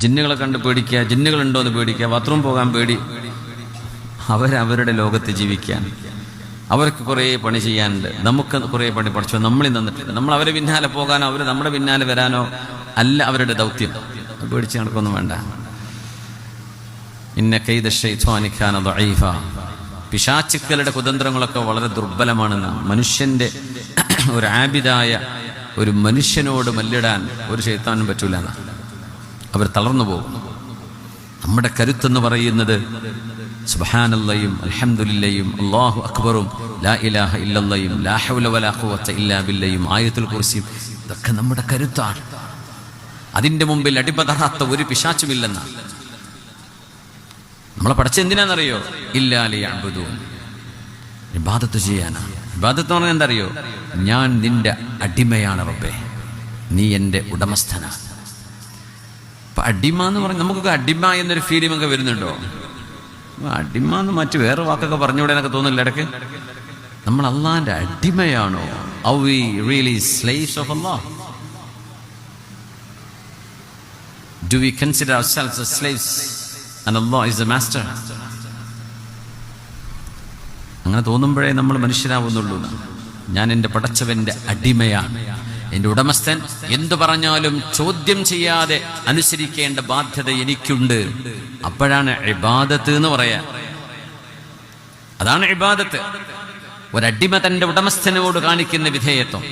ജിന്നുകളെ കണ്ട് പേടിക്കുക, ജിന്നുകളുണ്ടോ എന്ന് പേടിക്കുക, ബാത്റൂം പോകാൻ പേടി. അവരവരുടെ ലോകത്ത് ജീവിക്കാൻ, അവർക്ക് കുറേ പണി ചെയ്യാനുണ്ട്. നമുക്ക് കുറേ പണി പഠിച്ചോ നമ്മളിൽ തന്നിട്ടില്ല. നമ്മൾ അവരെ പിന്നാലെ പോകാനോ അവർ നമ്മുടെ പിന്നാലെ വരാനോ അല്ല അവരുടെ ദൗത്യം. പേടിച്ച് നടക്കൊന്നും വേണ്ട. ഇന്ന കൈദ ശൈത്വാനി കാന ദഈഫ. പിശാചുക്കളുടെ കുതന്ത്രങ്ങളൊക്കെ വളരെ ദുർബലമാണെന്ന്. മനുഷ്യന്റെ ഒരു ആബിദായ ഒരു മനുഷ്യനോട് മല്ലിടാൻ ഒരു ശൈത്താനും പറ്റൂല. അവർ തളർന്നു പോകും. നമ്മുടെ കരുത്തെന്ന് പറയുന്നത് സുബ്ഹാനല്ലാഹും അൽഹംദുലില്ലാഹും അല്ലാഹു അക്ബറും ലാ ഇലാഹ ഇല്ലല്ലാഹും ലാ ഹൗല വലാ ഖുവത ഇല്ലാ ബില്ലാഹും ആയത്തുൽ കുർസിയും ഇതൊക്കെ നമ്മുടെ കരുത്താണ്. അതിന്റെ മുമ്പിൽ അടിപതറാത്ത ഒരു പിശാചുമില്ലെന്ന്. നമ്മളെ പഠിച്ച എന്തിനാണെന്നറിയോ? ഇല്ലാ ലിയഅ്ബുദൂൻ, ഇബാദത്ത് ചെയ്യാനാണ്. ഇബാദത്ത് എന്ന് പറഞ്ഞാൽ എന്തറിയോ? ഞാൻ നിന്റെ അടിമയാണ് റബ്ബേ, നീ എൻ്റെ ഉടമസ്ഥനാണ്. അപ്പൊ അടിമ എന്ന് പറഞ്ഞാൽ നമുക്കൊക്കെ അടിമ എന്നൊരു ഫീലിംഗ് ഒക്കെ വരുന്നുണ്ടോ? അടിമ എന്ന് മറ്റു വേറെ വാക്കൊക്കെ പറഞ്ഞുകൂടെ എന്നൊക്കെ തോന്നില്ല ഇടയ്ക്ക്. നമ്മൾ അള്ളാന്റെ അടിമയാണോ? Are we really slaves of Allah? Do we consider ourselves as slaves and Allah is the master? അങ്ങനെ തോന്നുമ്പോഴേ നമ്മൾ മനുഷ്യരാവുന്നുള്ളൂ. ഞാൻ എൻ്റെ പടച്ചവന്റെ അടിമയാണ്, എൻ്റെ ഉടമസ്ഥൻ എന്തു പറഞ്ഞാലും ചോദ്യം ചെയ്യാതെ അനുസരിക്കേണ്ട ബാധ്യത എനിക്കുണ്ട്. അപ്പോഴാണ് ഇബാദത്ത് എന്ന് പറയാ. അതാണ് ഇബാദത്ത്. ഒരടിമ തന്റെ ഉടമസ്ഥനോട് കാണിക്കുന്ന വിധേയത്വം.